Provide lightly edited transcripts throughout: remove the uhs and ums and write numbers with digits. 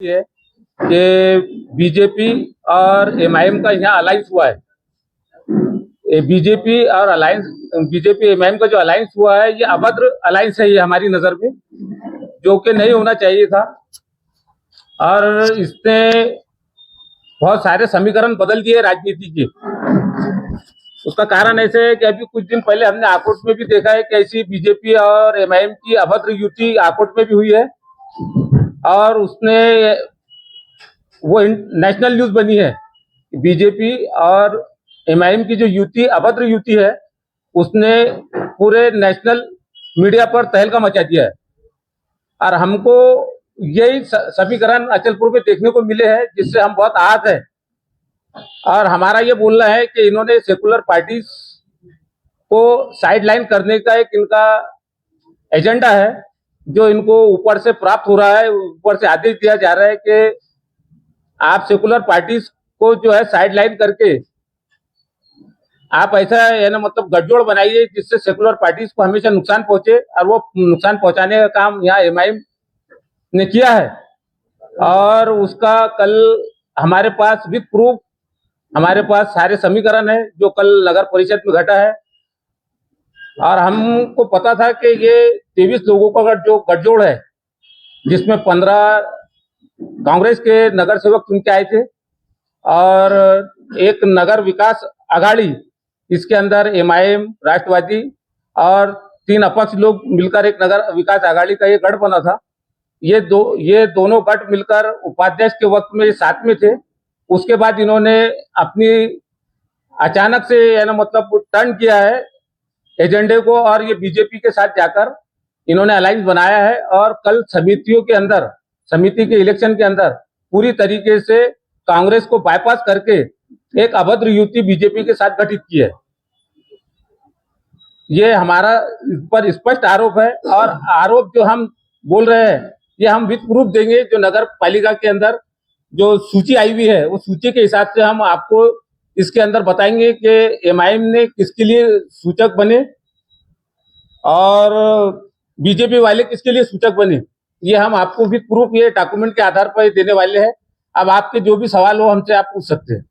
है कि बीजेपी और एमआईएम का यहाँ अलायंस हुआ है। बीजेपी और अलायंस बीजेपी एमआईएम का जो अलायंस हुआ है ये अभद्र अलायंस है, ये हमारी नजर में, जो कि नहीं होना चाहिए था। और इसने बहुत सारे समीकरण बदल दिए राजनीति के। उसका कारण ऐसे है कि अभी कुछ दिन पहले हमने आकोट में भी देखा है कि ऐसी बीजेपी और एमआईएम की अभद्र युति आकोट में भी हुई है, और उसने वो नेशनल न्यूज बनी है। बीजेपी और एमआईएम की जो युति अभद्र युति है उसने पूरे नेशनल मीडिया पर तहलका मचा दिया है। और हमको यही समीकरण अचलपुर में देखने को मिले हैं, जिससे हम बहुत आहत हैं। और हमारा ये बोलना है कि इन्होंने सेकुलर पार्टीज को साइडलाइन करने का एक इनका एजेंडा है, जो इनको ऊपर से प्राप्त हो रहा है। ऊपर से आदेश दिया जा रहा है कि आप सेकुलर पार्टीज को जो है साइडलाइन करके आप ऐसा है ना, मतलब गठजोड़ बनाइए जिससे सेकुलर पार्टीज को हमेशा नुकसान पहुंचे। और वो नुकसान पहुंचाने का काम यहाँ एमआईएम ने किया है। और उसका कल हमारे पास विद प्रूफ हमारे पास सारे समीकरण है जो कल नगर परिषद में घटा है। और हमको पता था कि ये 23 लोगों का जो गठजोड़ है, जिसमें 15 कांग्रेस के नगर सेवक चुन के आए थे और एक नगर विकास आघाड़ी, इसके अंदर एमआईएम, राष्ट्रवादी और 3 अपक्ष लोग मिलकर एक नगर विकास आघाड़ी का ये गढ़ बना था। ये दोनों गठ मिलकर उपाध्यक्ष के वक्त में साथ में थे। उसके बाद इन्होंने अपनी अचानक से है ना, मतलब टर्न किया है एजेंडे को, और ये बीजेपी के साथ जाकर इन्होंने अलायंस बनाया है। और कल समिति के इलेक्शन के अंदर पूरी तरीके से कांग्रेस को बाईपास करके एक अभद्र युति बीजेपी के साथ गठित की है। ये हमारा इस पर स्पष्ट आरोप है। और आरोप जो हम बोल रहे हैं ये हम विद प्रूफ देंगे। जो नगर पालिका के अंदर जो सूची आई हुई है, वो सूची के हिसाब से हम आपको इसके अंदर बताएंगे कि एमआईएम ने किसके लिए सूचक बने और बीजेपी वाले किसके लिए सूचक बने। ये हम आपको विद प्रूफ ये डॉक्यूमेंट के आधार पर देने वाले हैं। अब आपके जो भी सवाल हो हमसे आप पूछ सकते हैं।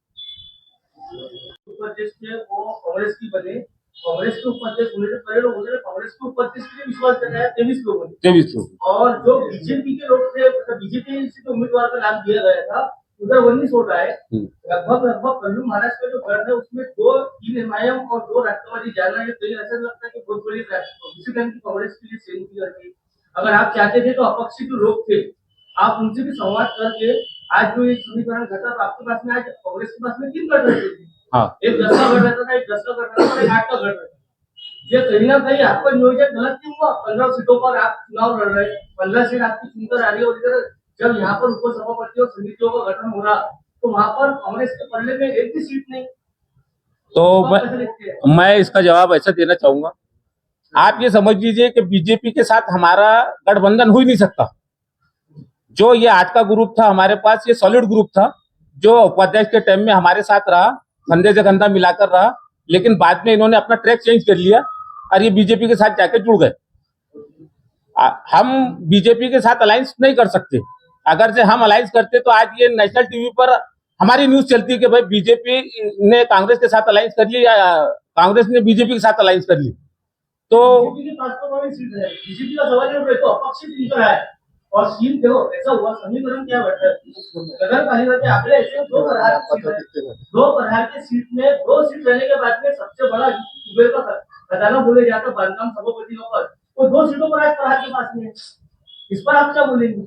कांग्रेस की बने, कांग्रेस के उपाध्यक्ष होने से पहले लोग होते कांग्रेस के उपाध्यक्ष के लिए विश्वास कर रहे हैं 23 लोगों ने। 23 लोग और जो बीजेपी के लोग थे, बीजेपी से उम्मीदवार का नाम दिया गया था, उधर 19 वोट आए। लगभग कल्लू महाराष्ट्र का जो गढ़ है उसमें 3 एमआईएम और 2 राष्ट्रवादी जाना है। तो ये ऐसा लगता है कि बहुत बड़ी किसी टाइम की कांग्रेस के लिए सेम की करती। अगर आप चाहते थे तो अपक्ष जो लोग थे आप उनसे भी संवाद करके आज जो ये समीकरण घटा, तो आपके पास में आज कांग्रेस के पास में 3 गढ़ रहते थे। एक 10 का गढ़ रहता था, एक 10 का गढ़ रहता था, एक 8 का गढ़ रहता था। ये कहीं ना कहीं आपका नियोजन गलत क्यों हुआ? 15 सीटों पर आप चुनाव लड़ रहे, 15 सीट आपकी चुनकर आ रही है, और इधर जब यहाँ पर उपसभापति और समितियों का गठन हो रहा तो वहां पर कांग्रेस के पल्ले में एक भी सीट नहीं। तो मैं इसका जवाब ऐसा देना चाहूंगा, आप ये समझ लीजिए कि बीजेपी के साथ हमारा गठबंधन हो ही नहीं सकता। जो ये 8 का ग्रुप था हमारे पास, ये सॉलिड ग्रुप था जो उपाध्यक्ष के टाइम में हमारे साथ रहा, कंधे से कंधा मिलाकर रहा। लेकिन बाद में इन्होंने अपना ट्रैक चेंज कर लिया और ये बीजेपी के साथ जाके जुड़ गए। हम बीजेपी के साथ अलायंस नहीं कर सकते। अगर से हम अलायंस करते तो आज ये नेशनल टीवी पर हमारी न्यूज चलती कि भाई बीजेपी ने कांग्रेस के साथ अलायंस कर ली या कांग्रेस ने बीजेपी के साथ अलायंस कर ली। तो बीजेपी का सवाल है तो अपक्ष चुनकर है। और सीट देखो ऐसा हुआ, समीकरण क्या बैठा है नगर पालिका के आंकड़े ऐसे 2 प्रहार के सीट में 2 सीट रहने के बाद में सबसे बड़ा कुबेर का खजाना बोले जाता बांधकाम सभापतियों पर, वो 2 सीटों पर आज प्रहार के पास में है। इस पर आप क्या बोलेंगे?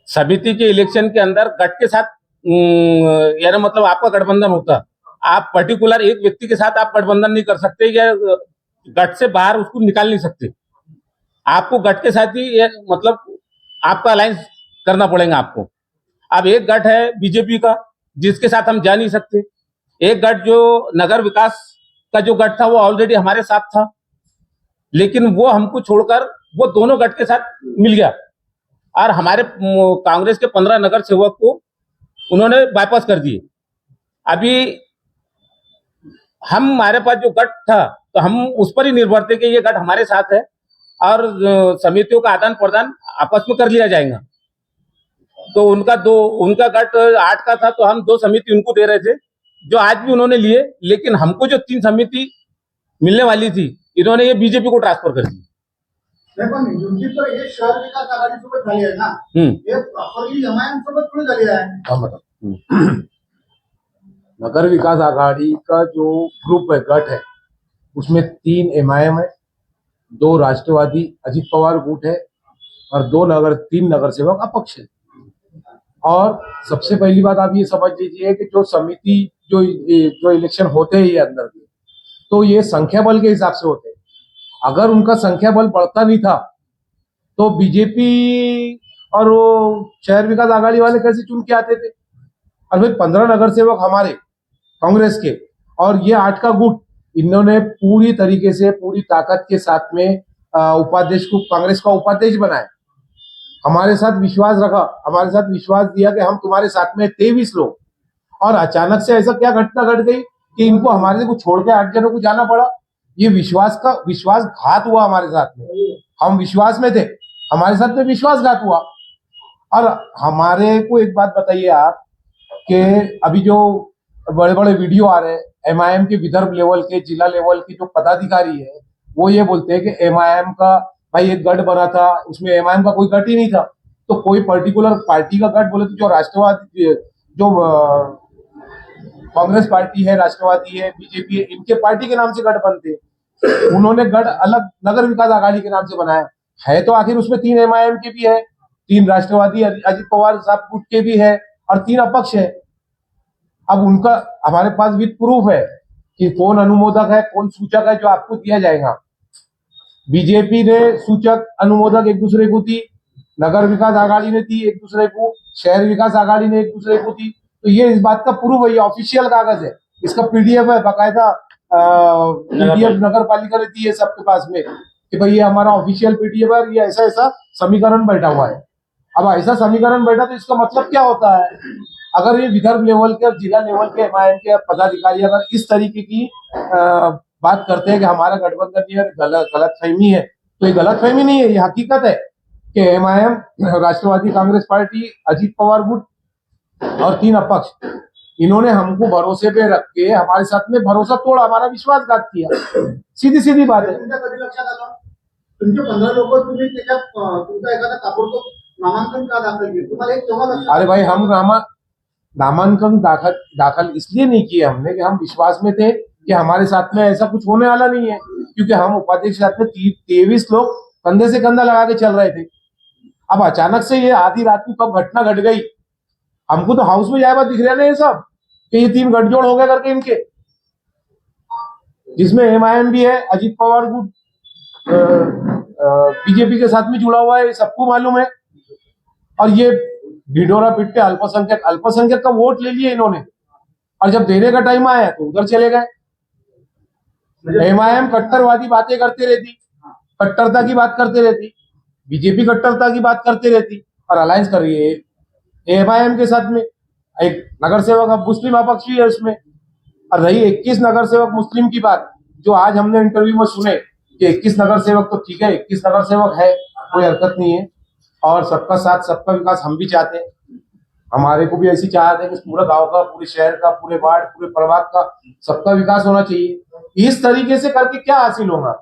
समिति के इलेक्शन के अंदर गठ के साथ यानी मतलब आपका गठबंधन होता, आप पर्टिकुलर एक व्यक्ति के साथ आप गठबंधन नहीं कर सकते या गठ से बाहर उसको निकाल नहीं सकते। आपको गठ के साथ ही मतलब आपका अलायंस करना पड़ेगा आपको। अब एक गठ है बीजेपी का जिसके साथ हम जा नहीं सकते। एक गठ जो नगर विकास का जो गठ था वो ऑलरेडी हमारे साथ था, लेकिन वो हमको छोड़कर वो दोनों गठ के साथ मिल गया और हमारे कांग्रेस के 15 नगर सेवक को उन्होंने बाईपास कर दिए। अभी हमारे पास जो गठ था तो हम उस पर ही निर्भर थे कि ये गठ हमारे साथ है और समितियों का आदान प्रदान आपस में कर लिया जाएगा। तो उनका गट 8 का था, तो हम 2 समिति उनको दे रहे थे, जो आज भी उन्होंने लिए। लेकिन हमको जो 3 समिति मिलने वाली थी, इन्होंने ये बीजेपी को ट्रांसफर कर दी। नाही पण युती तर हे शहर विकास आघाडीसोबत झाली आहे ना, हे प्रॉपरली एमआयएम सोबत थोडी झाली आहे। नगर विकास आघाड़ी का जो ग्रुप है, गट है, उसमें 3 एमआईएम है, 2 राष्ट्रवादी अजित पवार गुट है और 3 नगर सेवक अपक्ष है। और सबसे पहली बात आप ये समझ लीजिए कि जो समिति जो इलेक्शन होते हैं ये अंदर के, तो ये संख्या बल के हिसाब से होते हैं। अगर उनका संख्या बल बढ़ता नहीं था तो बीजेपी और वो शहर विकास आघाड़ी वाले कैसे चुन के आते थे? और भाई 15 नगर सेवक हमारे कांग्रेस के और ये 8 का गुट, इन्होंने पूरी तरीके से पूरी ताकत के साथ में उपाध्यक्ष को कांग्रेस का उपाध्यक्ष बनाया, हमारे साथ विश्वास रखा, हमारे साथ विश्वास दिया कि हम तुम्हारे साथ में 23 लोग। और अचानक से ऐसा क्या घटना घट गई कि इनको हमारे को छोड़ के 8 जनों को जाना पड़ा। ये विश्वासघात हुआ हमारे साथ में। हम विश्वास में थे, हमारे साथ में विश्वासघात हुआ। और हमारे को एक बात बताइए आप कि अभी जो बड़े बड़े वीडियो आ रहे हैं, एमआईएम के विदर्भ लेवल के, जिला लेवल के जो पदाधिकारी है, वो ये बोलते हैं कि एमआईएम का भाई एक गठ बना था, उसमें एमआईएम का कोई गठ ही नहीं था। तो कोई पर्टिकुलर पार्टी का गठ बोले तो जो राष्ट्रवादी, जो कांग्रेस पार्टी है, राष्ट्रवादी है, बीजेपी है, इनके पार्टी के नाम से गठ बनते हैं। उन्होंने गठ अलग नगर विकास आघाड़ी के नाम से बनाया है। तो आखिर उसमें 3 एमआईएम के भी है, 3 राष्ट्रवादी अजित पवार साहब गुट के भी है और 3 अपक्ष है। अब उनका हमारे पास विद प्रूफ है कि कौन अनुमोदक है, कौन सूचक है, जो आपको दिया जाएगा। बीजेपी ने सूचक अनुमोदक एक दूसरे को दी, नगर विकास आघाड़ी ने दी एक दूसरे को, शहर विकास आघाड़ी ने एक दूसरे को दी। तो ये इस बात का प्रूफ है, ये ऑफिशियल कागज है, इसका पीडीएफ है, बाकायदा पीडीएफ नगर पालिका ने दी है सबके पास में कि भाई ये हमारा ऑफिशियल पीडीएफ है, ये ऐसा ऐसा समीकरण बैठा हुआ है। अब ऐसा समीकरण बैठा तो इसका मतलब क्या होता है? अगर ये विदर्भ लेवल के और जिला लेवल के एमआईएम के पदाधिकारी अगर इस तरीके की बात करते हैं कि हमारा गठबंधन ये गलतफहमी है, तो ये गलतफहमी नहीं है, ये हकीकत है कि एमआईएम, राष्ट्रवादी कांग्रेस पार्टी, अजित पवार गुट और 3 अपक्ष, इन्होंने हमको भरोसे पे रख के हमारे साथ में भरोसा तोड़ा, हमारा विश्वासघात किया। सीधी सीधी बात है। तुमच्या कधी लक्षात आलं तुमचे 15 लोक तुम्ही त्याच्यात तुमचा एखादा ताबडतोब नामांकन का दाखल केलं? तुम्हाला एक तेव्हा लक्षात अरे भाई, हम नामांकन दाखल इसलिए नहीं किए हमने कि हम विश्वास में थे कि हमारे साथ में ऐसा कुछ होने वाला नहीं है, क्योंकि हम उपाध्यक्ष साथ में 23 लोग कंधे से कंधा लगा के चल रहे थे। अब अचानक से ये आधी रात को कब घटना घट गई, हमको तो हाउस में जाए बात दिख रहा है ये सब कि ये 3 गठजोड़ हो गए करके इनके, जिसमें एमआईएम भी है, अजित पवार गुट बीजेपी के साथ में जुड़ा हुआ है, सबको मालूम है। और ये ढिढोरा पीट के अल्पसंख्यक का वोट ले लिए इन्होंने, और जब देने का टाइम आया तो उधर चले गए। एमआईएम कट्टरवादी बातें करते रहती, कट्टरता की बात करते रहती, बीजेपी कट्टरता की बात करते रहती और अलायंस कर रही है एमआईएम के साथ में। एक नगर सेवक अब मुस्लिम अपक्ष भी है उसमें। और रही 21 नगर सेवक मुस्लिम की बात, जो आज हमने इंटरव्यू में सुने कि 21 नगर सेवक तो ठीक है, 21 नगर सेवक है, कोई हरकत नहीं है, और सबका साथ सबका विकास हम भी चाहते हैं। हमारे को भी ऐसी चाहते हैं कि पूरे गांव का, पूरे शहर का, पूरे वार्ड, पूरे प्रभाग का सबका विकास होना चाहिए। इस तरीके से करके क्या हासिल होगा?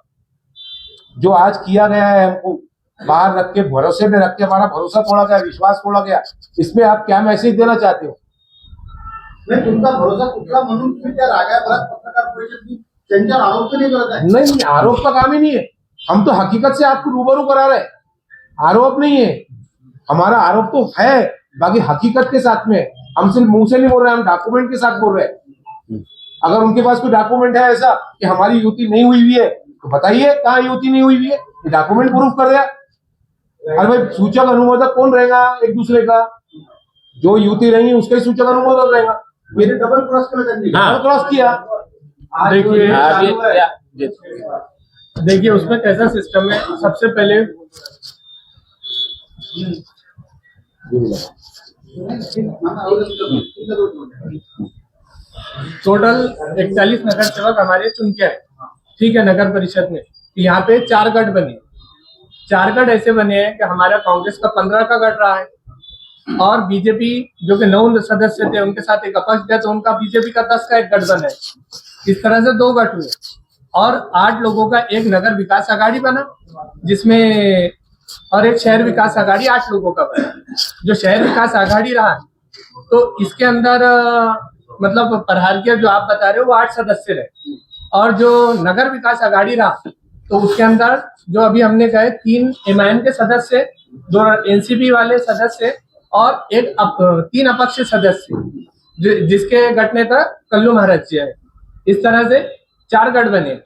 जो आज किया गया है, हमको बाहर रख के, भरोसे में रख के हमारा भरोसा तोड़ा गया, विश्वास तोड़ा गया, इसमें आप क्या मैसेज देना चाहते हो? नाही, तुमचा भरोसा कुठला म्हणून तुम्ही त्या रागाभरात पत्रकार परिषद की त्यांच्यावर आरोप नाही करत आहे? नहीं, आरोप का काम ही नहीं है। हम तो हकीकत से आपको रूबरू करा रहे हैं, आरोप नहीं है हमारा। आरोप तो है, बाकी हकीकत के साथ में, हम सिर्फ मुंह से नहीं बोल रहे, हम डॉक्यूमेंट के साथ बोल रहे हैं। अगर उनके पास कोई डॉक्यूमेंट है ऐसा कि हमारी युति नहीं हुई हुई है, तो बताइए कहाँ युति नहीं हुई हुई है, डॉक्यूमेंट प्रूफ कर दिया। अरे भाई, सूचक अनुमोदक कौन रहेगा एक दूसरे का? जो युति रहेंगी उसका ही सूचक अनुमोदक रहेगा। मेरे डबल क्रॉस केलं त्यांनी। डबल क्रॉस किया। देखिए उसमें कैसा सिस्टम है, सबसे पहले टोटल 41 नगर सेवक हमारे चुन के आए, ठीक है, नगर परिषद में। यहाँ पे 4 गठ बने, 4 गठ ऐसे बने हैं कि हमारा कांग्रेस का 15 का गठ रहा है, और बीजेपी जो कि 9 सदस्य थे उनके साथ एक अपक्ष गया, तो उनका बीजेपी का 10 का एक गठबंधन है। इस तरह से 2 गठ हुए और 8 लोगों का एक नगर विकास आघाड़ी बना, जिसमें और एक शहर विकास आघाड़ी 8 लोगों का बना। जो शहर विकास आघाड़ी रहा तो इसके अंदर मतलब प्रहार किया जो आप बता रहे हो वो 8 सदस्य रहे, और जो नगर विकास आघाड़ी रहा तो उसके अंदर जो अभी हमने कहे 3 एमआईएम के सदस्य, 2 एनसीपी वाले सदस्य और 3 अपक्ष सदस्य, जिसके गठ नेता कल्लू महाराज जी है। इस तरह से 4 गठ बने।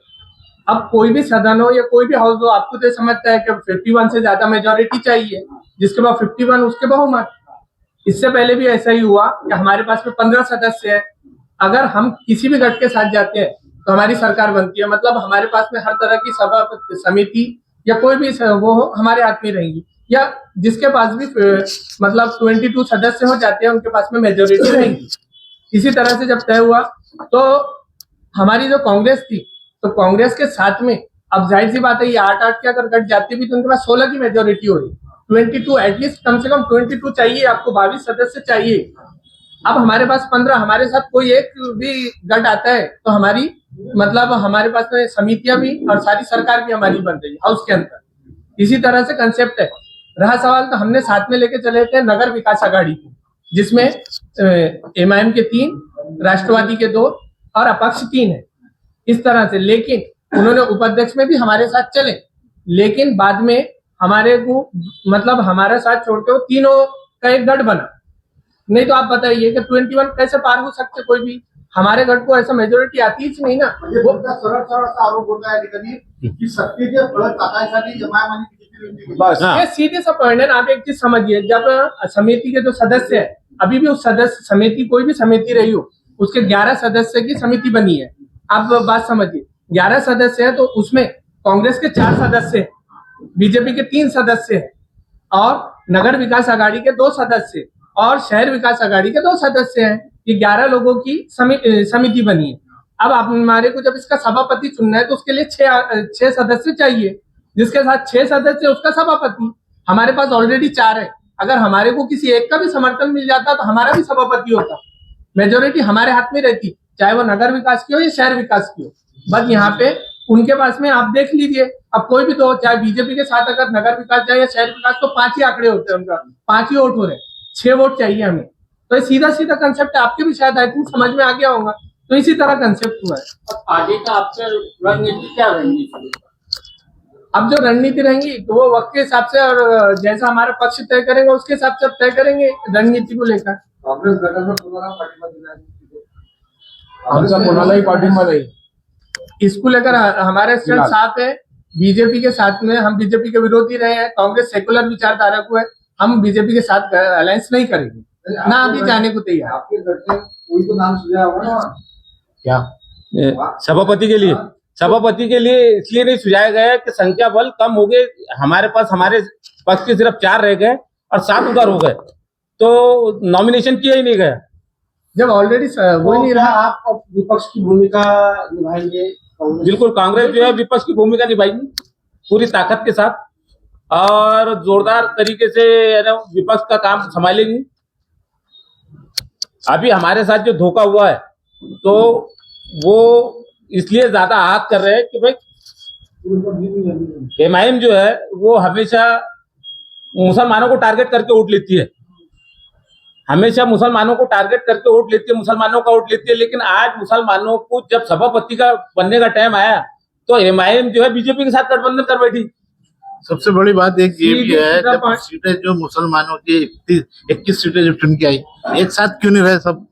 अब कोई भी सदन हो या कोई भी हाउस हो, आपको तो समझता है कि 51 से ज्यादा मेजोरिटी चाहिए, जिसके बाद 51 उसके बहुमत। इससे पहले भी ऐसा ही हुआ कि हमारे पास में 15 सदस्य है, अगर हम किसी भी गठ के साथ जाते हैं तो हमारी सरकार बनती है, मतलब हमारे पास में हर तरह की सभा समिति या कोई भी वो हो हमारे हाथ में रहेंगी, या जिसके पास भी मतलब 22 सदस्य हो जाते हैं उनके पास में मेजोरिटी रहेगी। इसी तरह से जब तय हुआ तो हमारी जो कांग्रेस थी, तो कांग्रेस के साथ में अब जाहिर सी बात है ये 8-8 के अगर गठ जाते भी तो उनके पास 16 की मेजोरिटी हो रही, 22 एटलीस्ट कम से कम 22 चाहिए आपको, 22 सदस्य चाहिए। अब हमारे पास 15, हमारे साथ कोई एक भी गठ आता है तो हमारी मतलब हमारे पास में समितियां भी और सारी सरकार भी हमारी बन रही है हाउस के अंदर। इसी तरह से कंसेप्ट है। रहा सवाल तो हमने साथ में लेके चले थे नगर विकास आघाड़ी को, जिसमें एमआईएम के 3, राष्ट्रवादी के 2 और अपक्ष 3 है। इस तरह से, लेकिन उन्होंने उपाध्यक्ष में भी हमारे साथ चले, लेकिन बाद में हमारे को मतलब हमारा साथ छोड़ के वो तीनों का एक गठ बना। नहीं तो आप बताइए कि 21 कैसे पार हो सकते, कोई भी हमारे गठ को ऐसा मेजोरिटी आती ही नहीं ना। वो सरळ आरोप होता है कधी की सत्तेचे फळ टाकायसाठी एमआयएम आणि बीजेपी बस ये सीधे सा पॉइंट है ना। आप एक चीज समझिए, जब समिति के जो सदस्य है, अभी भी उस सदस्य समिति कोई भी समिति रही हो उसके 11 सदस्य की समिति बनी है। आप बात समझिए, 11 सदस्य है तो उसमें कांग्रेस के 4 सदस्य है, बीजेपी के 3 सदस्य है और नगर विकास आघाड़ी के 2 सदस्य और शहर विकास आघाड़ी के 2 सदस्य हैं। ये 11 लोगों की समिति बनी है। अब आप हमारे को जब इसका सभापति चुनना है तो उसके लिए 6 सदस्य चाहिए, जिसके साथ 6 सदस्य उसका सभापति। हमारे पास ऑलरेडी 4 है, अगर हमारे को किसी एक का भी समर्थन मिल जाता तो हमारा भी सभापति होता, मेजोरिटी हमारे हाथ में रहती, चाहे वो नगर विकास की हो या शहर विकास की हो। बस यहाँ पे उनके पास में आप देख लीजिए, अब कोई भी तो चाहे बीजेपी के साथ अगर नगर विकास जाए या शहर विकास तो 5 ही आंकड़े होते हैं, उनका 5 ही वोट हो रहे हैं, 6 वोट चाहिए हमें। तो ये सीधा सीधा कंसेप्ट है, आपके भी शायद आई थिंक समझ में आ गया होगा। तो इसी तरह कंसेप्ट हुआ है। आगे का आपका रणनीति क्या रहेगी? अब जो रणनीति रहेंगी तो वो वक्त के हिसाब से और जैसा हमारा पक्ष तय करेंगे उसके हिसाब से तय करेंगे रणनीति को लेकर। कांग्रेस गटाला कोणाला पाठिंबा दिला आहे? आमचा कोणालाही पाठिंबा नाही। इसको लेकर हमारे स्टैंड साथ है, बीजेपी के साथ में। हम बीजेपी के विरोधी रहे हैं, कांग्रेस सेकुलर विचारधारा को है, हम बीजेपी के साथ अलायंस नहीं करेंगे, ना अभी जाने को तैयार। आपके घर से कोई तो नाम सुझाया होगा ना? क्या सभापति के लिए इसलिए नहीं सुझाया गया कि संख्या बल कम हो गए, हमारे पास हमारे पक्ष के सिर्फ 4 रह गए और 7 उधर हो गए, तो नॉमिनेशन किया ही नहीं गया। जब ऑलरेडी वो ही नहीं रहा। आप विपक्ष की भूमिका निभाएंगे? बिल्कुल, कांग्रेस जो है विपक्ष की भूमिका निभाएगी पूरी ताकत के साथ और जोरदार तरीके से विपक्ष का काम संभालेगी। अभी हमारे साथ जो धोखा हुआ है तो वो इसलिए ज्यादा आहत कर रहे हैं कि भाई एमआईएम जो है वो हमेशा मुसलमानों को टारगेट करके वोट लेती है, हमेशा मुसलमानों को टारगेट करके वोट लेती है, मुसलमानों का वोट लेती है। लेकिन आज मुसलमानों को जब सभापति का बनने का टाइम आया तो एमआईएम जो है बीजेपी के साथ गठबंधन कर बैठी। सबसे बड़ी बात एक ये भी है, जब सीटें जो मुसलमानों की 21 सीटें जब चुन के आई, एक साथ क्यों नहीं रहे सब?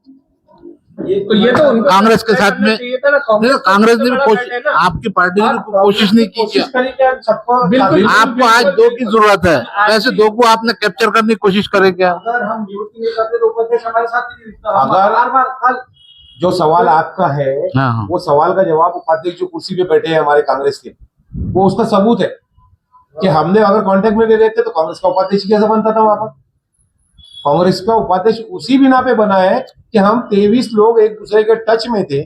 तो ये तो उनको कांग्रेस के साथ में कांग्रेस ने भी कोशिश, आपकी पार्टी ने कोशिश नहीं की क्या? बिल्कुल आपको आज 2 की जरूरत है, वैसे 2 को आपने कैप्चर करने की कोशिश करे क्या? अगर हम नियुक्ति नहीं करते तो उपाध्यक्ष हमारे साथ ही नहीं दिखता। अगर- बार कल जो सवाल आपका है हाँ। वो सवाल का जवाब उपाध्यक्ष जो कुर्सी पे बैठे हैं हमारे कांग्रेस के, वो उसका सबूत है कि हमने अगर कांटेक्ट में ले रहते तो कांग्रेस का उपाध्यक्ष कैसे बनता था वहां पर। कांग्रेस का उपाध्यक्ष उसी बिना पे बना है कि हम 23 लोग एक दूसरे के टच में थे,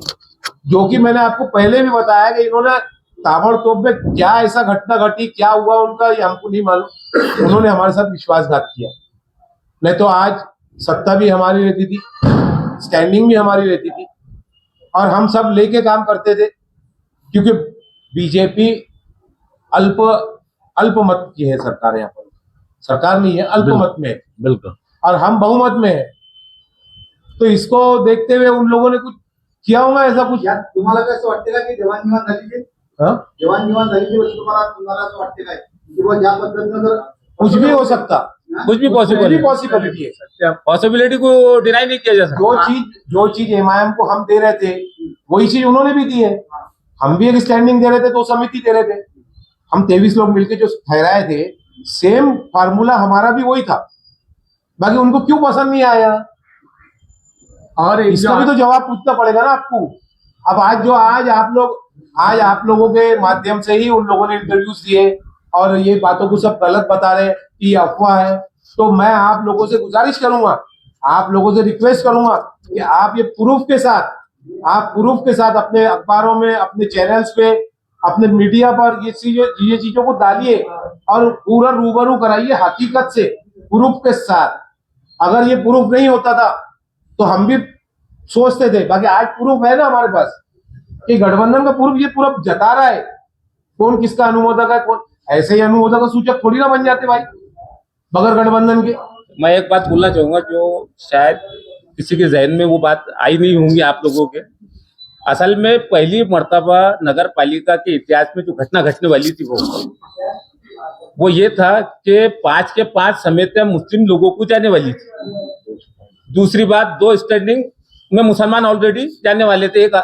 जो कि मैंने आपको पहले भी बताया कि इन्होंने ताबड़तोड़ में क्या ऐसा घटना घटी, क्या हुआ उनका, ये हमको नहीं मालूम। उन्होंने हमारे साथ विश्वासघात किया। नहीं तो आज सत्ता भी हमारी रहती थी, स्टैंडिंग भी हमारी रहती थी और हम सब लेके काम करते थे, क्योंकि बीजेपी अल्पमत की है सरकार, यहाँ पर सरकार नहीं है, अल्पमत में है बिल्कुल। और हम बहुमत में है। तो इसको देखते हुए उन लोगों ने कुछ किया होगा ऐसा कुछ। यात तुम्हाला काय असं वाटते का की देवाणघेवाण झाली ते हाँ? देवाणघेवाण झाली ते तुम्हाला असं वाटते काय की बुवा ज्या पद्धतीनं जर कुछ भी हो सकता, कुछ भी कोई भी पॉसिबल पॉसिबिलिटी है। पॉसिबिलिटी को डिनाई नहीं किया जा सकता। जो चीज एमआईएम को हम दे रहे थे वही चीज उन्होंने भी दी है। हम भी एक स्टैंडिंग दे रहे थे, 2 समिति दे रहे थे, हम 23 लोग मिलकर जो ठहराए थे, सेम फार्मूला हमारा भी वही था। बाकी उनको क्यों पसंद नहीं आया, और इसका भी तो जवाब पूछना पड़ेगा ना आपको। अब आज आप लोगों के माध्यम से ही उन लोगों ने इंटरव्यूज दिए और ये बातों को सब गलत बता रहे कि ये अफवाह है। तो मैं आप लोगों से गुजारिश करूंगा, आप लोगों से रिक्वेस्ट करूंगा कि आप ये प्रूफ के साथ अपने अखबारों में, अपने चैनल्स पे, अपने मीडिया पर ये चीजों को डालिए और पूरा रूबरू कराइए हकीकत से, प्रूफ के साथ। अगर ये प्रूफ नहीं होता था तो हम भी सोचते थे, बाकी आज प्रूफ है ना हमारे पास कि गठबंधन का प्रूफ ये पूरा जता रहा है कौन किसका अनुमोदक है, कौन। ऐसे ही अनुमोदक सूचक थोड़ी ना बन जाते भाई बगैर गठबंधन के। मैं एक बात बोलना चाहूंगा जो शायद किसी के जहन में वो बात आई नहीं होंगी आप लोगों के। असल में पहली मर्तबा नगर पालिका के इतिहास में जो घटना घटने वाली थी वो ये था कि 5 के 5 समितियां मुस्लिम लोगों को जाने वाली थी। दूसरी बात, 2 स्टैंडिंग में मुसलमान ऑलरेडी जाने वाले थे, एक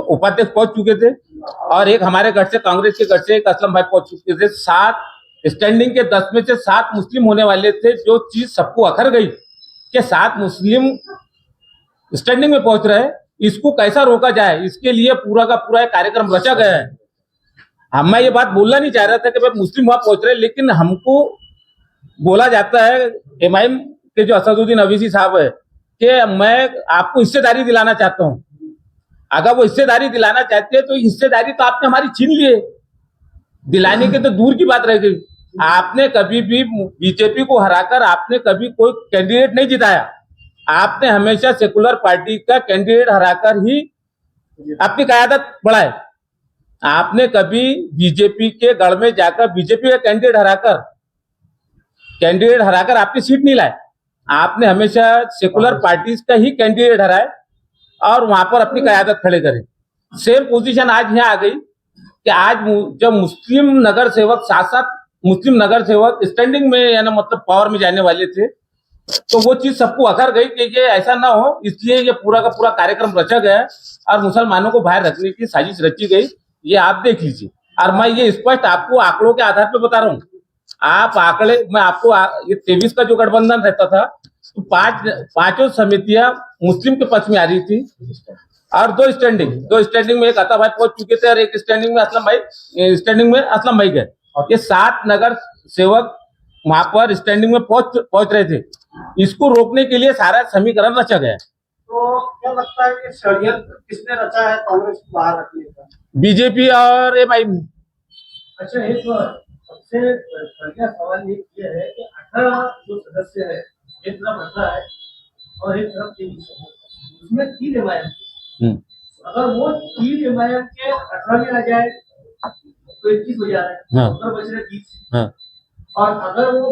उपाध्यक्ष पहुंच चुके थे और एक हमारे गढ़ से, कांग्रेस के गढ़ से एक असलम भाई पहुंच चुके थे। 7 स्टैंडिंग के 10 में से 7 मुस्लिम होने वाले थे। जो चीज सबको अखर गई कि 7 मुस्लिम स्टैंडिंग में पहुंच रहे हैं, इसको कैसा रोका जाए, इसके लिए पूरा का पूरा एक कार्यक्रम रचा गया है। मैं ये बात बोलना नहीं चाह रहा था कि भाई मुस्लिम वहां पहुंच रहे हैं, लेकिन हमको बोला जाता है एमआईएम के जो असदुद्दीन अवीसी साहब है कि मैं आपको हिस्सेदारी दिलाना चाहता हूं। अगर वो हिस्सेदारी दिलाना चाहते हैं तो हिस्सेदारी तो आपने हमारी छीन ली है, दिलाने के तो दूर की बात रह गई। आपने कभी भी बीजेपी को हराकर आपने कभी कोई कैंडिडेट नहीं जिताया। आपने हमेशा सेकुलर पार्टी का कैंडिडेट हराकर ही अपनी क़यादत बढ़ाए। आपने कभी बीजेपी के गढ़ में जाकर बीजेपी का कैंडिडेट हराकर आपने सीट नहीं लाए। आपने हमेशा सेकुलर पार्टीज का ही कैंडिडेट हराए और वहां पर अपनी क़यादत खड़े करे। सेम पोजीशन आज यहाँ आ गई कि आज जब मुस्लिम नगर सेवक 7 मुस्लिम नगर सेवक स्टैंडिंग में यानी मतलब पावर में जाने वाले थे, तो वो चीज सबको अखर गई कि ये ऐसा ना हो, इसलिए ये पूरा का पूरा कार्यक्रम रचा गया और मुसलमानों को बाहर रखने की साजिश रची गई। ये आप देख लीजिए और मैं ये स्पष्ट आपको आंकड़ों के आधार पर बता रहा हूँ। आप आंकड़े, मैं आपको ये 23 का जो गठबंधन रहता था तो 5 समितियां मुस्लिम के पक्ष में आ रही थी और 2 स्टैंडिंग में एक अता भाई पहुंच चुके थे और एक स्टैंडिंग में असलम भाई गए। ये 7 नगर सेवक वहां पर स्टैंडिंग में पहुंच रहे थे। इसको रोकने के लिए सारा समीकरण रचा गया। तो क्या लगता है कि षड्यंत्र किसने रचा है कांग्रेस को बाहर रखने का? बीजेपी और एमआईएम। अच्छा, एक सबसे बढ़िया सवाल ये है कि 18 जो सदस्य है, एक तरफ 18 है और एक तरफ 23 है, उसमें 3 एमआईएम। अगर वो 3 एमआईएम के 18 में आ जाए तो 21 हो जा रहा है, उत्तर बच रहे 20। और अगर वो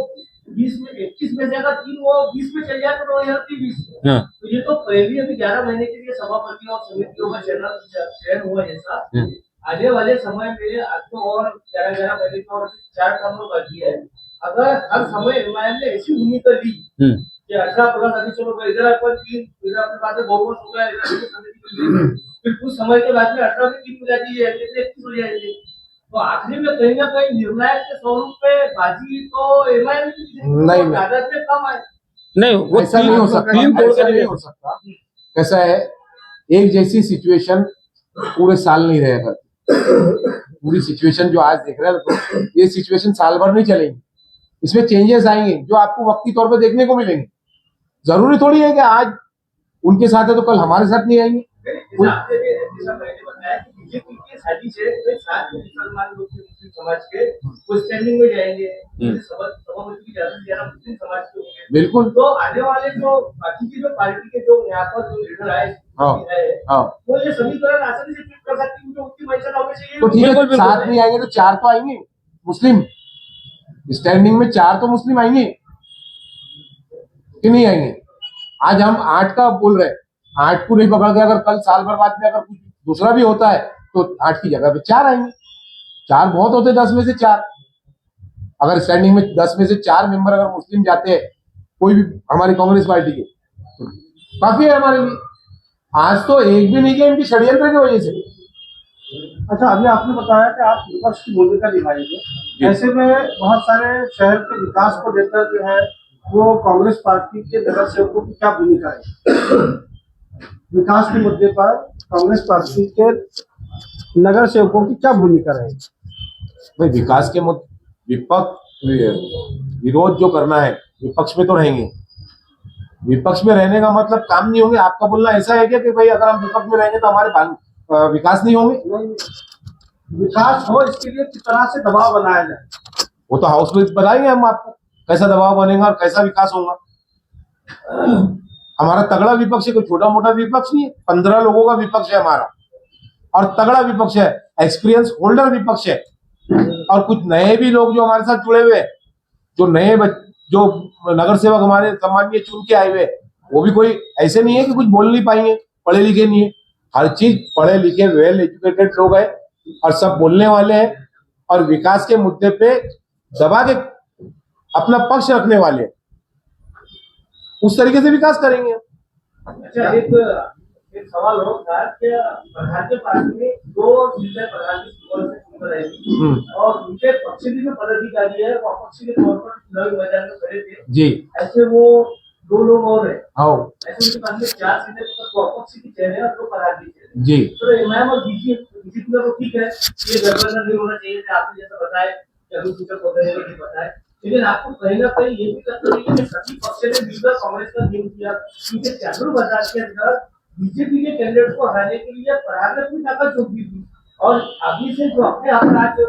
20 में 21 में से अगर 3 वो 20 में चल जाए तो यहाँ 20। तो ये तो पहले अभी 11 महीने के लिए सभापति और समितियों का चयन हुआ जैसा आने वाले समय में आज तो और 11 महीने का और 4 टर्म बाकी है। अगर हर समय एमआईएम ने ऐसी भूमिका ली कि 18 प्लस अभी चलो इधर अपन 3 इधर अपने पास बहुमत हो गया, फिर कुछ समय के बाद में 18 में 3 हो जाती है, 21 हो जाएंगे, तो आखिरी में कहीं ना कहीं निर्णायक के स्वरूप पे बाजी तो एमआईएम की आदत में कम है। नहीं, वो ऐसा नहीं हो सकता, ऐसा नहीं हो सकता। कैसा है, एक जैसी सिचुएशन पूरे साल नहीं रहेगा। पूरी सिचुएशन जो आज देख रहे हैं तो ये सिचुएशन साल भर नहीं चलेगी, इसमें चेंजेस आएंगे जो आपको वक्ती तौर पे देखने को मिलेंगे। जरूरी थोड़ी है कि आज उनके साथ है तो कल हमारे साथ नहीं आएंगे। जैसे आपने भी जैसा पहले बताया कि बीजेपी की साजिश है कि 7 मुसलमान लोग थे मुस्लिम समाज के वो स्टैंडिंग में जाएंगे, सभापति की ज्यादा से ज्यादा मुस्लिम समाज के होंगे। बिल्कुल। तो आने वाले जो बाकी की जो पार्टी के जो यहाँ पर जो लीडर आए हाँ, हाँ। वो ये समीकरण आसानी से फिट कर सकते हैं क्योंकि उनकी मेंशन होनी चाहिए। तो ठीक है, 7 नहीं आएंगे तो 4 तो आएंगे मुस्लिम स्टैंडिंग में, 4 तो मुस्लिम आएंगे कि नहीं आएंगे। आज हम 8 का बोल रहे हैं, 8 को नहीं पकड़ के अगर कल साल भर बाद में अगर कुछ दूसरा भी होता है तो 8 की जगह पे 4 आएंगे। 4 बहुत होते 10 में से 4। अगर स्टैंडिंग में 10 में से 4 मेंबर अगर मुस्लिम जाते हैं कोई भी हमारी कांग्रेस पार्टी के, तो काफी है हमारे लिए। आज तो एक भी नहीं किया इनकी षड्यंत्र की वजह से। अच्छा, अभी आपने बताया कि आप विपक्ष की भूमिका निभाएंगे, ऐसे में बहुत सारे शहर के विकास को लेकर जो है वो कांग्रेस पार्टी के नगर सेवकों की क्या भूमिका है? विकास के मुद्दे पर कांग्रेस पार्टी के नगर सेवकों की क्या भूमिका रहेगी? भाई विकास के मुद्दे विपक्ष विरोध जो करना है विपक्ष में तो रहेंगे। विपक्ष में रहने का मतलब काम नहीं होंगे। आपका बोलना ऐसा है क्या कि भाई अगर हम विपक्ष में रहेंगे तो हमारे विकास नहीं होंगे? विकास हो इसके लिए किस तरह से दबाव बनाया जाए वो तो हाउस में बताएंगे हम आपको कैसा दबाव बनेगा और कैसा विकास होगा। हमारा तगड़ा विपक्ष है, कोई छोटा मोटा विपक्ष नहीं है। 15 लोगों का विपक्ष है हमारा और तगड़ा विपक्ष है, एक्सपीरियंस होल्डर विपक्ष है। और कुछ नए भी लोग जो हमारे साथ जुड़े हुए हैं, जो नए जो नगर सेवक हमारे सम्मानीय चुन के आए हुए, वो भी कोई ऐसे नहीं है कि कुछ बोल नहीं पाएंगे, पढ़े लिखे नहीं है। हर चीज पढ़े लिखे वेल एजुकेटेड लोग हैं और सब बोलने वाले हैं और विकास के मुद्दे पे दबा के अपना पक्ष रखने वाले हैं। उस तरीके से विकास करेंगे। अच्छा, एक सवाल और था कि प्रधान के पास में 2 सीटें प्रधान की सीटों से चुन रहेगी और उनके पक्ष के जो पदाधिकारी है वो अपक्ष के तौर पर चुनावी मैदान में खड़े थे जी। ऐसे वो 2 लोग और है, आओ ऐसे उनके पास में 4 सीटें तो अपक्ष की चेहरे और 2 प्रधान की चेहरे जी। तो इमाम और बीजेपी का तो ठीक है, ये गड़बड़ नहीं होना चाहिए था, आपने जैसा बताया कि अभी सूचक होते हैं नहीं बताया, लेकिन आपको कहीं ना कहीं ये भी करना चाहिए कि सभी पक्ष ने मिलकर कांग्रेस का गेम किया क्योंकि चालू बाजार के अंदर बीजेपी के कैंडिडेट को हराने के लिए प्रहार ने अपनी ताकत झोंक दी थी और अभी से जो अपने अपराध जो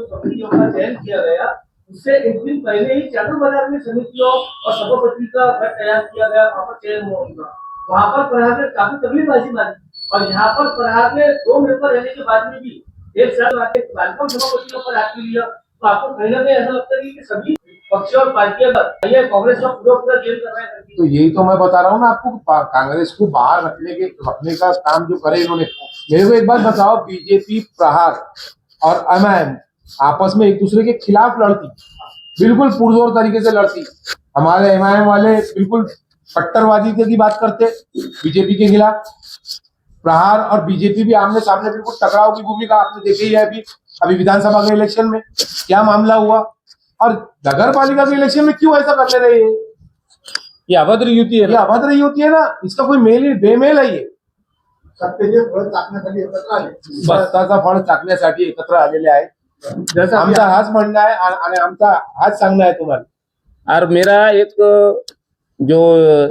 समितियों का चयन किया गया उससे एक दिन पहले ही चालू बाजार में समितियों और सभापति का गठ तैयार किया गया, वहां पर चयन हुआ उनका। वहां पर प्रहार ने काफी तकलीफबाजी मारी और यहाँ पर प्रहार ने 2 मेंबर रहने के बाद में भी एक साल बालकम सभापतियों पर हाथ लिया। तो आपको कहीं ना कहीं ऐसा लगता है कि सभी पक्ष और पार्टियां कांग्रेस का पूरा गेम कर रहे हैं? तो यही तो मैं बता रहा हूँ ना आपको, कांग्रेस को बाहर रखने का काम जो करे इन्होंने। मेरे को एक बात बताओ, बीजेपी प्रहार और एमआईएम आपस में एक दूसरे के खिलाफ लड़ती, बिल्कुल पुरजोर तरीके से लड़ती। हमारे एमआईएम वाले बिल्कुल कट्टरवादी की बात करते बीजेपी के खिलाफ। प्रहार और बीजेपी भी आमने सामने बिल्कुल टकराव की भूमिका आपने देखी है। अभी विधानसभा के इलेक्शन में क्या मामला हुआ और नगर पालिका के इलेक्शन में क्यों ऐसा करने रहे हैं? ये अभद्र युति है, ये अभद्र युति है ना, इसका कोई मेल ही बेमेल है। ये सत्ताचा फळ चाकण्यासाठी एकत्र आलेले आहेत, जसं आमचा हाच म्हणणं आहे आणि आमचा हाच सांगणं आहे तुम्हाला। और मेरा एक जो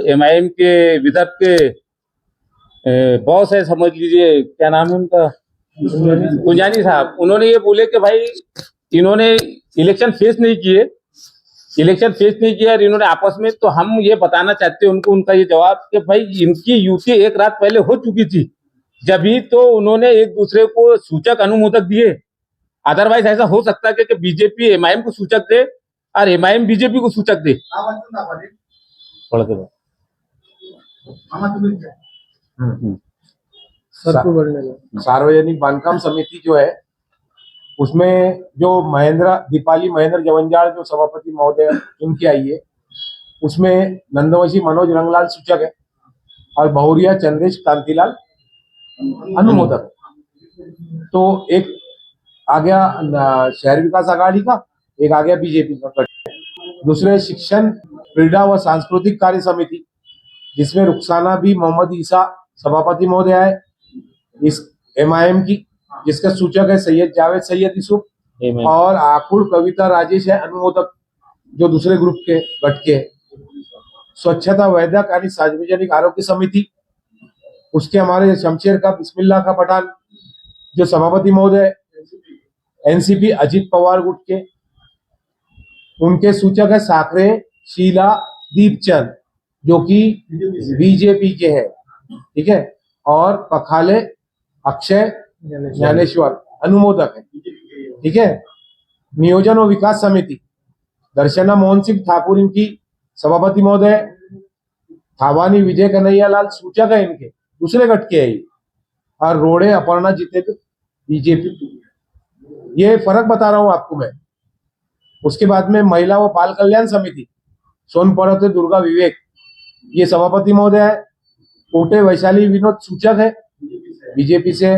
एमआईएम के विदर्भ के बॉस है, समझ लीजिए क्या नाम है उनका, कुंजानी साहब, उन्होंने ये बोले कि भाई इन्होंने इलेक्शन फेस नहीं किया और इन्होंने आपस में, तो हम ये बताना चाहते हैं उनको, उनका ये जवाब कि भाई इनकी युति एक रात पहले हो चुकी थी, जब ही तो उन्होंने एक दूसरे को सूचक अनुमोदक दिए। अदरवाइज ऐसा हो सकता है कि बीजेपी एमआईएम को सूचक दे और एमआईएम बीजेपी को सूचक दे। सार्वजनिक बांधकाम समिति जो है उसमें जो दीपाली महेंद्र जवंजाल जो सभापति महोदय उनकी आई है, उसमें नंदवशी मनोज रंगलाल सूचक है और बहुरिया चंद्रेश कांतिलाल अनुमोदक। तो एक आ गया शहर विकास आघाड़ी का, एक आ गया बीजेपी का। दूसरे शिक्षण क्रीड़ा व सांस्कृतिक कार्य समिति, जिसमें रुखसाना भी मोहम्मद ईसा सभापति महोदय है इस एमआईएम की, जिसका सूचक है सैयद जावेद सैयद यूसुफ, और आकुड़ कविता राजेश है अनुमोदक जो दूसरे ग्रुप के गट के। स्वच्छता वैद्यक आणि सार्वजनिक आरोग्य समिति, उसके हमारे शमशेर का बिस्मिल्लाह का पठान जो सभापति महोदय एनसीपी अजित पवार गुट के, उनके सूचक है साखरे शीला दीपचंद जो कि बीजेपी के हैं, ठीक है, और पखाले अक्षय ज्ञानेश्वर अनुमोदक है, ठीक है। नियोजन और विकास समिति दर्शना मोहन सिंह ठाकुर इनकी सभापति महोदय, थावानी विजय कन्हैया लाल सूचक है इनके, दूसरे गट के है, और रोड़े अपर्णा जितेंद्र बीजेपी। ये फर्क बता रहा हूं आपको मैं। उसके बाद में महिला व बाल कल्याण समिति सोनपड़ोते दुर्गा विवेक, ये सभापति महोदय है। कोटे वैशाली विनोद सूचक है बीजेपी से।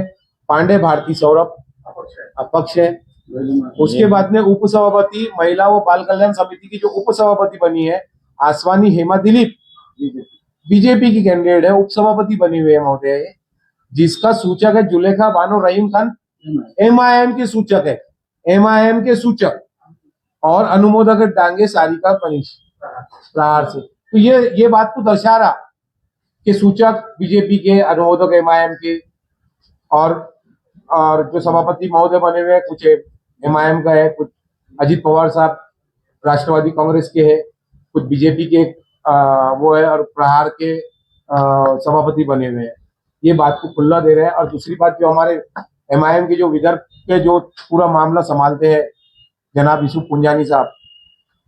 पांडे भारती सौरभ अपक्ष है। उसके बाद में उप सभापति महिला व बाल कल्याण समिति की जो उप सभापति बनी है आसवानी हेमा दिलीप, बीजेपी की कैंडिडेट है, उप सभापति बनी हुई है महोदय, जिसका सूचक है जुलेखा बानो रहीम खान, एमआईएम के सूचक है, एमआईएम के सूचक, और अनुमोदक है डांगे सारिका मनीष प्रहार से। तो ये बात को दर्शा रहा कि सूचक बीजेपी के, अनुमोदक एमआईएम के, और जो सभापति महोदय बने हुए हैं कुछ एमआईएम का है, कुछ अजित पवार साहब राष्ट्रवादी कांग्रेस के है, कुछ बीजेपी के वो है, और प्रहार के सभापति बने हुए हैं। ये बात को खुला दे रहे हैं। और दूसरी बात, जो हमारे एमआईएम के जो विदर्भ के जो पूरा मामला संभालते हैं जनाब यूसुफ पुंजानी साहब,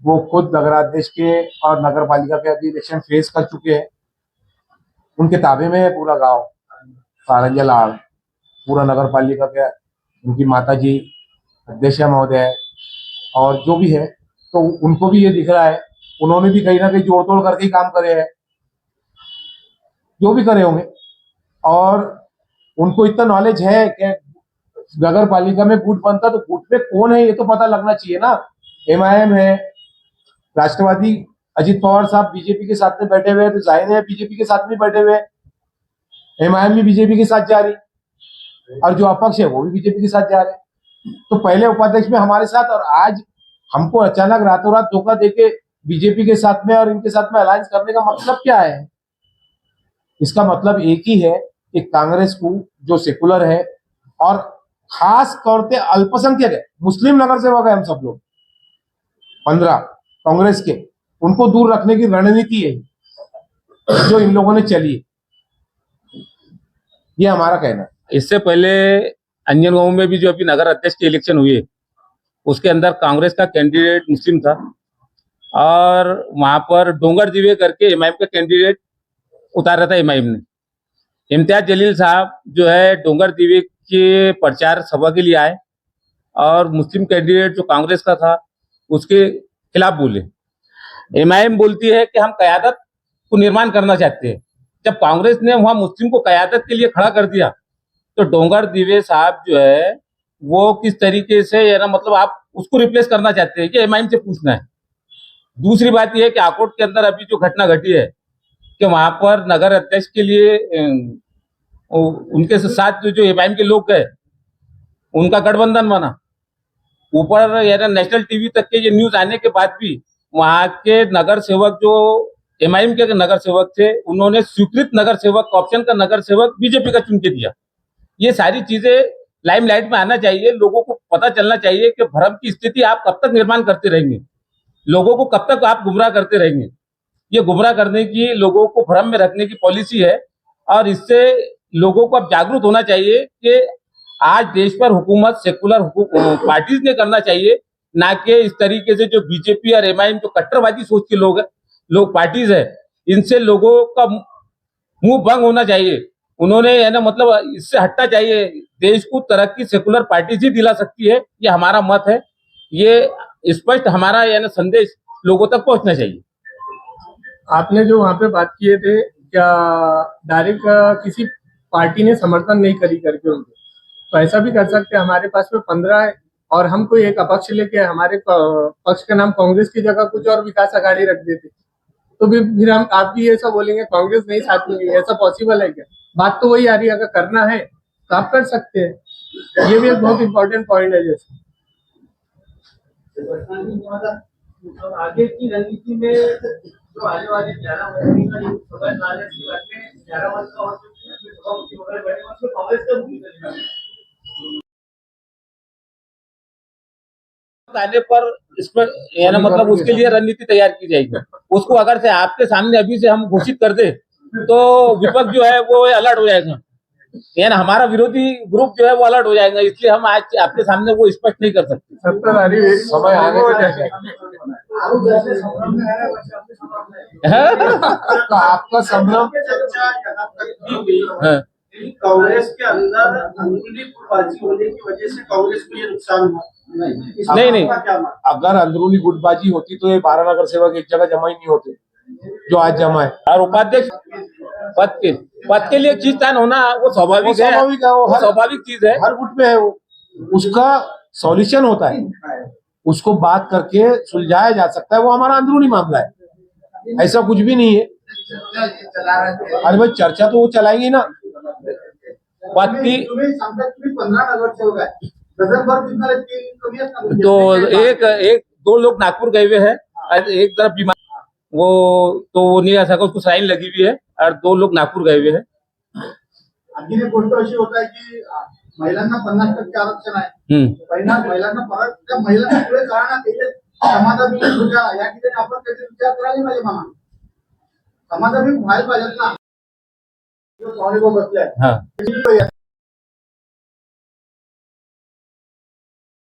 वो खुद नगराध्यक्ष के और नगर पालिका के अभी इलेक्शन फेस कर चुके हैं। उनके ताबे में है पूरा गांव कारंजा लाड़, पूरा नगर पालिका के, उनकी माता जी अध्यक्ष महोदय है, और जो भी है, तो उनको भी ये दिख रहा है, उन्होंने भी कहीं ना कहीं जोड़ तोड़ करके ही काम करे हैं, जो भी करे होंगे। और उनको इतना नॉलेज है कि नगर पालिका में गुट बनता तो गुट में कौन है ये तो पता लगना चाहिए ना। एमआईएम है, राष्ट्रवादी अजित पवार साहब बीजेपी के साथ में बैठे हुए हैं, तो जाहिर है बीजेपी के साथ में बैठे हुए हैं, एमआईएम भी बीजेपी के साथ जा रही, और जो अपक्ष है वो भी बीजेपी के साथ जा रहे हैं। तो पहले उपाध्यक्ष में हमारे साथ, और आज हमको अचानक रातों रात धोखा देके बीजेपी के साथ में और इनके साथ में अलायंस करने का मतलब क्या है? इसका मतलब एक ही है कि कांग्रेस को, जो सेकुलर है और खास तौर पे अल्पसंख्यक है, मुस्लिम नगर सेवक है हम सब लोग 15 कांग्रेस के, उनको दूर रखने की रणनीति है जो इन लोगों ने चली है। ये हमारा कहना है। इससे पहले अंजन गांव में भी जो अभी नगर अध्यक्ष के इलेक्शन हुए, उसके अंदर कांग्रेस का कैंडिडेट मुस्लिम था, और वहां पर डोंगर दिवे करके एमआईएम का कैंडिडेट उतारा था एमआईएम ने। इम्तियाज जलील साहब जो है डोंगर दिवे के प्रचार सभा के लिए आए, और मुस्लिम कैंडिडेट जो कांग्रेस का था उसके खिलाफ बोले। एमआईएम बोलती है कि हम कयादत को निर्माण करना चाहते हैं। जब कांग्रेस ने वहां मुस्लिम को कयादत के लिए खड़ा कर दिया, तो डोंगर दिवे साहब जो है वो किस तरीके से, या ना मतलब आप उसको रिप्लेस करना चाहते हैं कि एमआईएम से पूछना है। दूसरी बात यह है कि आकोट के अंदर अभी जो घटना घटी है कि वहां पर नगर अध्यक्ष के लिए उनके साथ जो एमआईएम के लोग गए, उनका गठबंधन बना। ऊपर यानी नेशनल टीवी तक के ये न्यूज आने के बाद भी वहां के नगर सेवक, जो एमआईएम के नगर सेवक थे, उन्होंने स्वीकृत नगर सेवक ऑप्शन का नगर सेवक बीजेपी का चुन के दिया। ये सारी चीजें लाइमलाइट में आना चाहिए, लोगों को पता चलना चाहिए कि भ्रम की स्थिति आप कब तक निर्माण करते रहेंगे, लोगों को कब तक आप गुमराह करते रहेंगे। ये गुमराह करने की, लोगों को भ्रम में रखने की पॉलिसी है, और इससे लोगों को अब जागरूक होना चाहिए कि आज देश पर हुकूमत सेकुलर पार्टीज ने करना चाहिए, ना कि इस तरीके से जो बीजेपी और एमआईएम जो कट्टरवादी सोच के लोग पार्टीज है, इनसे लोगों का मुंह बंद होना चाहिए। उन्होंने है ना मतलब इससे हटना चाहिए। देश को तरक्की सेकुलर पार्टी ही दिला सकती है, ये हमारा मत है। ये स्पष्ट हमारा यानी संदेश लोगों तक पहुंचना चाहिए। आपने जो वहां पे बात किए थे, क्या डायरेक्ट किसी पार्टी ने समर्थन नहीं करी करके उनको, तो ऐसा भी कर सकते हैं। हमारे पास में 15 है और हम कोई एक अपक्ष लेके हमारे पक्ष का नाम कांग्रेस की जगह कुछ और विकास अघाड़ी रख देते, तो भी फिर हम आप भी ऐसा बोलेंगे कांग्रेस नहीं साथ में, ऐसा पॉसिबल है क्या? बात तो वही आ रही है, अगर करना है तो आप कर सकते हैं। ये भी एक बहुत इंपॉर्टेंट पॉइंट है। जैसे आगे की रणनीति में जो आने वाले 11 महीने का 11 महीने का हो चुकी है, आने पर इस पर यानी मतलब उसके लिए रणनीति तैयार की जाएगी। उसको अगर से आपके सामने अभी से हम घोषित कर दे तो विपक्ष जो है वो अलर्ट हो जाएगा, यानी हमारा विरोधी ग्रुप जो है वो अलर्ट हो जाएगा। इसलिए हम आज आपके सामने वो स्पष्ट नहीं कर सकते। समय आने हो से जाएगा। आरोप जैसे संभ्रम में है वैसे आपके संभ्रम में है। तो आपका संभ्रम चर्चा यहाँ तक की गई हाँ। कि कांग्रेस के अंदर अंदरूनी गुटबाजी होने की वजह से कांग्रेस को ये नुकसान हुआ। नहीं। आपका क्या मानना है? अगर अंदरूनी गुटबाजी होती तो ये 12 नगर सेवक एक जगह जमा ही नहीं होते जो आज जमा है। और उपाध्यक्ष पद के लिए खींचतान होना वो स्वाभाविक है, वो वो स्वाभाविक चीज है। हर गुट में है। वो उसका सॉल्यूशन होता है, उसको बात करके सुलझाया जा सकता है। वो हमारा अंदरूनी मामला है, ऐसा कुछ भी नहीं है। अरे भाई चर्चा तो वो चलाएंगे ना। पद की तुम्ही सांगता तुम्ही 15 नगरसेवक आहे, डझनभर जिंकणारे तीन कमी आहेत ना? तो एक दो लोग नागपुर गए हुए हैं और एक तरफ बीमार, वो नहीं आ सका, उसको साइन लगी हुई है और 2 लोग नागपुर गए हुए हैं। आणखी एक गोष्ट अशी होत आहे की महिलांना 50% आरक्षण आहे. पहिला महिलांना परत त्या महिलांना पुढे जाणार ते समाजाभिमुख होत्या या ठिकाणी आपण त्याचा विचार करायला पाहिजे. मामा समाजाभिमुख व्हायला पाहिजे ना. जो पाहुणे बसले हाँ